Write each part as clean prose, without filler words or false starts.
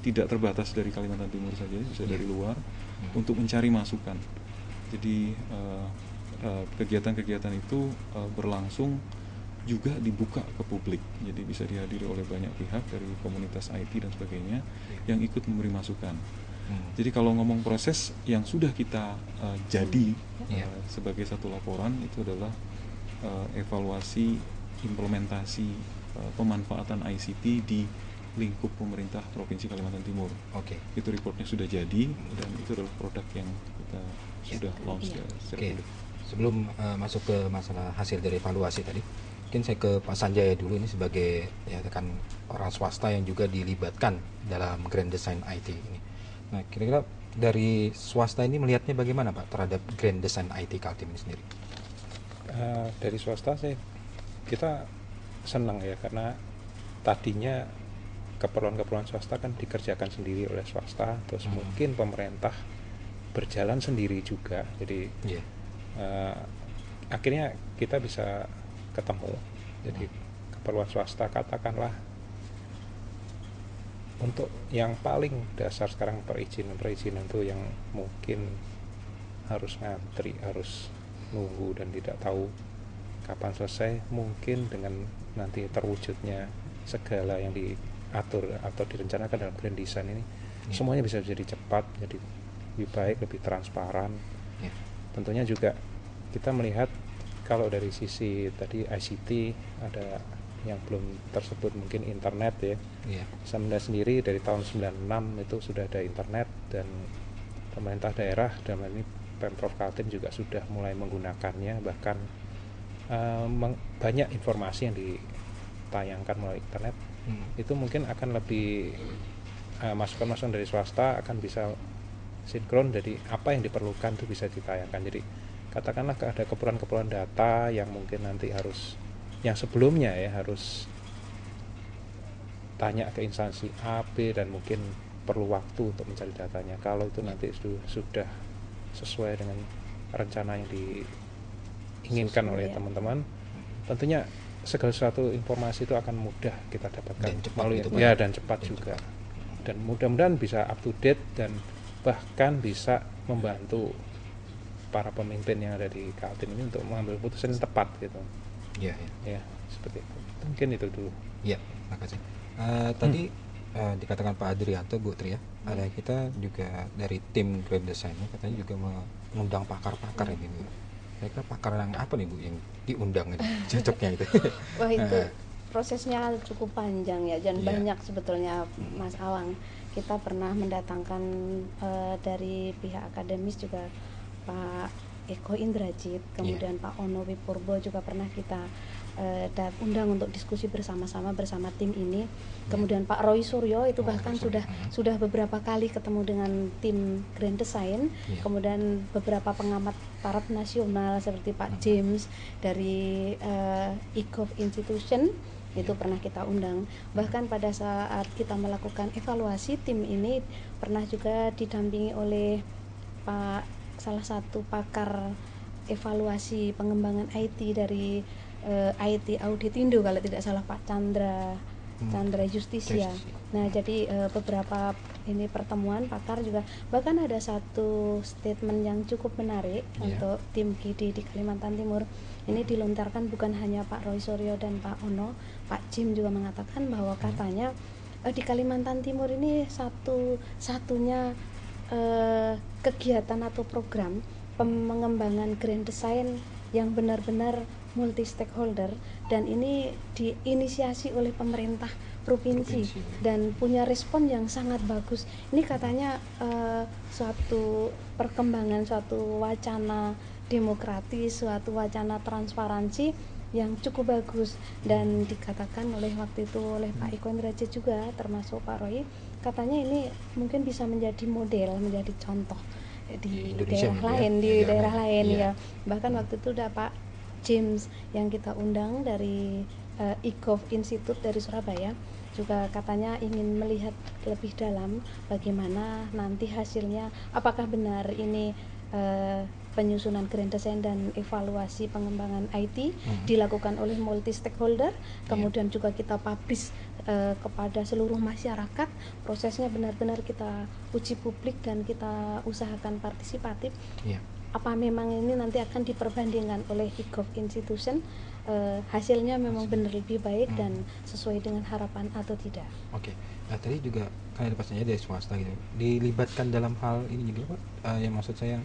tidak terbatas dari Kalimantan Timur saja, bisa dari luar, untuk mencari masukan. Jadi kegiatan-kegiatan itu berlangsung juga dibuka ke publik, jadi bisa dihadiri oleh banyak pihak dari komunitas IT dan sebagainya yang ikut memberi masukan. Jadi kalau ngomong proses yang sudah kita jadi sebagai satu laporan itu adalah evaluasi implementasi pemanfaatan ICT di lingkup pemerintah Provinsi Kalimantan Timur. Itu reportnya sudah jadi dan itu adalah produk yang kita sudah launch secara publik. Sebelum masuk ke masalah hasil dari evaluasi tadi, mungkin saya ke Pak Sanjaya dulu ini sebagai rekan orang swasta yang juga dilibatkan dalam Grand Design IT ini. Nah, kira-kira dari swasta ini melihatnya bagaimana Pak terhadap Grand Design IT Kaltim ini sendiri? Dari swasta kita senang ya, karena tadinya keperluan-keperluan swasta kan dikerjakan sendiri oleh swasta, terus mungkin pemerintah berjalan sendiri juga, jadi akhirnya kita bisa ketemu. Jadi keperluan swasta katakanlah untuk yang paling dasar sekarang perizinan itu yang mungkin harus ngantri, harus nunggu dan tidak tahu kapan selesai, mungkin dengan nanti terwujudnya segala yang diatur atau direncanakan dalam Grand Design ini semuanya bisa jadi cepat, jadi lebih baik, lebih transparan. Tentunya juga kita melihat kalau dari sisi tadi ICT ada yang belum tersebut, mungkin internet ya. Saya melihat sendiri dari tahun 96 itu sudah ada internet, dan pemerintah daerah dalam hal ini Pemprov Kaltim juga sudah mulai menggunakannya, bahkan banyak informasi yang ditayangkan melalui internet. Itu mungkin akan lebih masukan-masukan dari swasta akan bisa sinkron, jadi apa yang diperlukan itu bisa ditayangkan. Jadi katakanlah ada keperluan data yang mungkin nanti harus, yang sebelumnya ya harus tanya ke instansi A, B, dan mungkin perlu waktu untuk mencari datanya. Kalau itu nanti sudah sesuai dengan rencana yang diinginkan oleh teman-teman, tentunya segala sesuatu informasi itu akan mudah kita dapatkan melalui dan cepat juga. Dan mudah-mudahan bisa up to date dan bahkan bisa membantu para pemimpin yang ada di Kaltim ini untuk mengambil keputusan yang tepat gitu. Ya, seperti itu. Mungkin itu dulu. Ya, makasih. Tadi dikatakan Pak Adrianto, Bu Tri ya, ada kita juga dari tim Grand Design katanya juga mengundang pakar-pakar ini, Bu. Kira-kira pakar yang apa nih Bu yang diundang ini? Cocoknya itu. Wah, itu prosesnya cukup panjang ya, dan banyak sebetulnya Mas Awang. Kita pernah mendatangkan dari pihak akademis juga Pak Eko Indrajit, kemudian Pak Ono Wipurbo juga pernah kita undang untuk diskusi bersama-sama bersama tim ini. Kemudian Pak Roy Suryo itu bahkan sudah beberapa kali ketemu dengan tim Grand Design. Kemudian beberapa pengamat taraf nasional seperti Pak James dari IGOV Institution itu pernah kita undang. Bahkan pada saat kita melakukan evaluasi, tim ini pernah juga didampingi oleh salah satu pakar evaluasi pengembangan IT dari IT Auditindo kalau tidak salah, Pak Chandra Justisia. Nah, jadi beberapa ini pertemuan pakar juga, bahkan ada satu statement yang cukup menarik untuk tim KIDI di Kalimantan Timur. Ini dilontarkan bukan hanya Pak Roy Suryo dan Pak Ono, Pak Jim juga mengatakan bahwa katanya di Kalimantan Timur ini satu-satunya kegiatan atau program pengembangan Grand Design yang benar-benar multi stakeholder, dan ini diinisiasi oleh pemerintah provinsi dan punya respon yang sangat bagus. Ini katanya suatu perkembangan, suatu wacana demokratis, suatu wacana transparansi yang cukup bagus, dan dikatakan oleh waktu itu oleh Pak Eko Indrajit juga termasuk Pak Roy, katanya ini mungkin bisa menjadi model, menjadi contoh di daerah lain ya. Bahkan waktu itu ada Pak James yang kita undang dari IGOV Institute dari Surabaya, juga katanya ingin melihat lebih dalam bagaimana nanti hasilnya, apakah benar ini penyusunan grand design dan evaluasi pengembangan IT dilakukan oleh multi stakeholder, kemudian juga kita publish kepada seluruh masyarakat. Prosesnya benar-benar kita uji publik dan kita usahakan partisipatif. Apa memang ini nanti akan diperbandingkan oleh e-gov institution, hasilnya memang benar lebih baik dan sesuai dengan harapan atau tidak. Oke. Nah, tadi juga kan ada pastinya dari swasta gitu, dilibatkan dalam hal ini juga Pak. Yang maksud saya,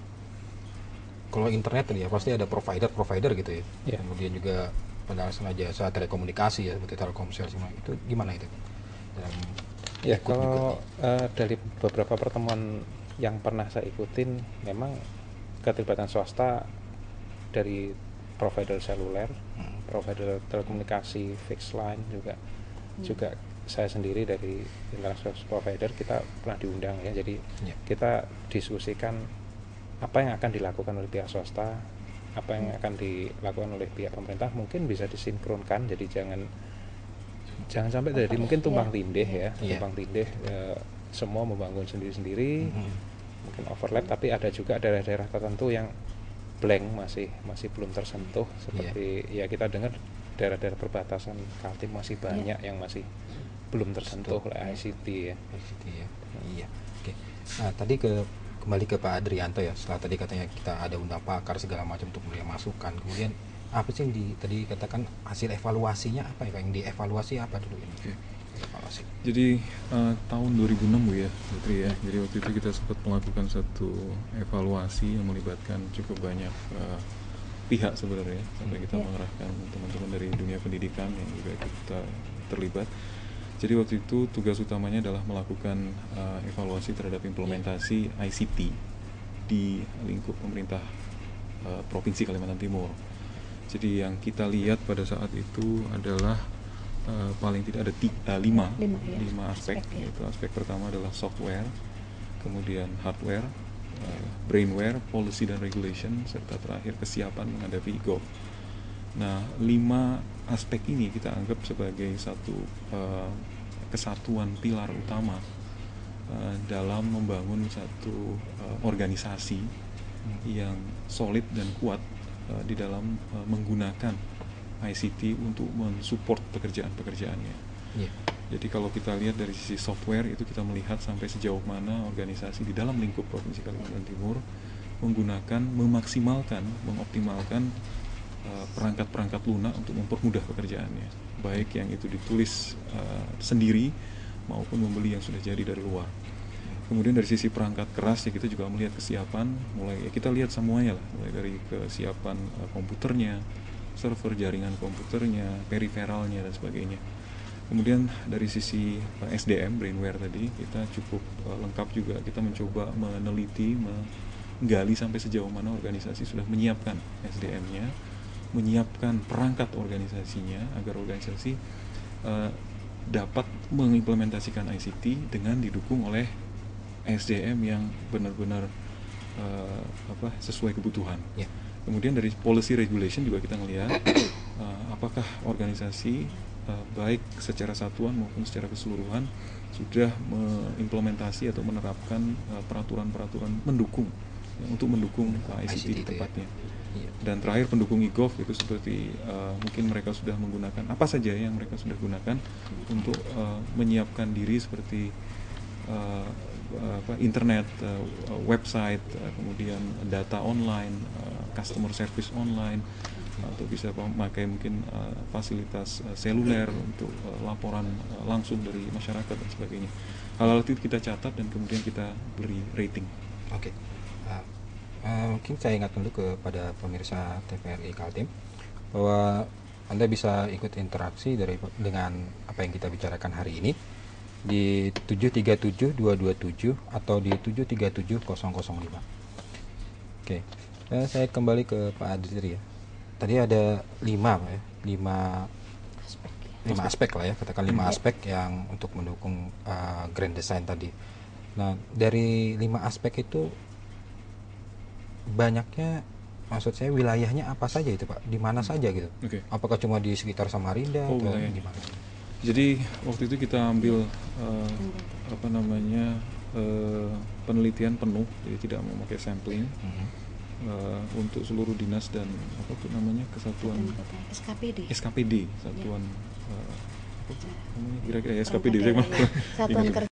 kalau internet tadi ya pasti ada provider gitu ya. Kemudian juga penalasan jasa telekomunikasi ya, seperti Telkomsel semua itu gimana itu? Kalau dari beberapa pertemuan yang pernah saya ikutin, memang keterlibatan swasta dari provider seluler, provider telekomunikasi, fixed line juga saya sendiri dari internet service provider kita pernah diundang ya. Jadi kita diskusikan apa yang akan dilakukan oleh pihak swasta, apa yang akan dilakukan oleh pihak pemerintah, mungkin bisa disinkronkan. Jadi jangan sampai jadi mungkin tumpang tindih ya, tumpang tindih, semua membangun sendiri-sendiri, mungkin overlap, tapi ada juga daerah-daerah tertentu yang blank, masih belum tersentuh, seperti ya kita dengar daerah-daerah perbatasan Kaltim masih banyak yang masih belum tersentuh oleh ICT ya. Iya. Oke. Nah, tadi kembali ke Pak Adrianto ya, setelah tadi katanya kita ada undang pakar segala macam untuk memberi masukan, kemudian apa sih yang tadi katakan hasil evaluasinya apa ya, yang dievaluasi apa dulu ini? Evaluasi. Jadi tahun 2006 Bu ya, Putri ya. Jadi waktu itu kita sempat melakukan satu evaluasi yang melibatkan cukup banyak pihak sebenarnya, sampai kita mengerahkan teman-teman dari dunia pendidikan yang juga kita terlibat. Jadi waktu itu tugas utamanya adalah melakukan evaluasi terhadap implementasi ICT di lingkup pemerintah Provinsi Kalimantan Timur. Jadi yang kita lihat pada saat itu adalah paling tidak ada lima aspek. Yaitu aspek pertama adalah software, kemudian hardware, brainware, policy dan regulation, serta terakhir kesiapan menghadapi e-gov. Nah, 5 aspek ini kita anggap sebagai satu kesatuan pilar utama dalam membangun satu organisasi yang solid dan kuat di dalam menggunakan ICT untuk mensupport pekerjaan-pekerjaannya. Jadi kalau kita lihat dari sisi software itu kita melihat sampai sejauh mana organisasi di dalam lingkup Provinsi Kalimantan Timur menggunakan, memaksimalkan, mengoptimalkan perangkat-perangkat lunak untuk mempermudah pekerjaannya, baik yang itu ditulis sendiri maupun membeli yang sudah jadi dari luar. Kemudian dari sisi perangkat keras ya kita juga melihat kesiapan, mulai ya kita lihat semuanya lah, mulai dari kesiapan komputernya, server jaringan komputernya, periferalnya dan sebagainya. Kemudian dari sisi SDM, brainware tadi kita cukup lengkap juga, kita mencoba meneliti, menggali sampai sejauh mana organisasi sudah menyiapkan SDM-nya, menyiapkan perangkat organisasinya agar organisasi dapat mengimplementasikan ICT dengan didukung oleh SDM yang benar-benar sesuai kebutuhan. Kemudian dari policy regulation juga kita melihat apakah organisasi baik secara satuan maupun secara keseluruhan sudah mengimplementasi atau menerapkan peraturan-peraturan mendukung untuk mendukung ICT di tempatnya. Dan terakhir pendukung e-gov itu seperti mungkin mereka sudah menggunakan apa saja yang mereka sudah gunakan untuk menyiapkan diri seperti internet, website, kemudian data online, customer service online, atau bisa memakai mungkin fasilitas seluler untuk laporan langsung dari masyarakat dan sebagainya. Hal-hal itu kita catat dan kemudian kita beri rating. Oke. Mungkin saya ingatkan dulu kepada pemirsa TVRI Kaltim bahwa Anda bisa ikut interaksi dengan apa yang kita bicarakan hari ini di 737-227 atau di 737-005. Oke. Saya kembali ke Pak Adri ya. Tadi ada 5 aspek lah ya, katakan 5 aspek yang untuk mendukung grand design tadi. Nah, dari 5 aspek itu banyaknya, maksud saya wilayahnya apa saja itu Pak? Di mana saja gitu? Apakah cuma di sekitar Samarinda atau di mana? Jadi waktu itu kita ambil penelitian penuh, jadi tidak memakai sampling. untuk seluruh dinas dan apa tuh namanya kesatuan SKPD satuan apa tuh namanya kira-kira ya SKPD saya Satuan Kerja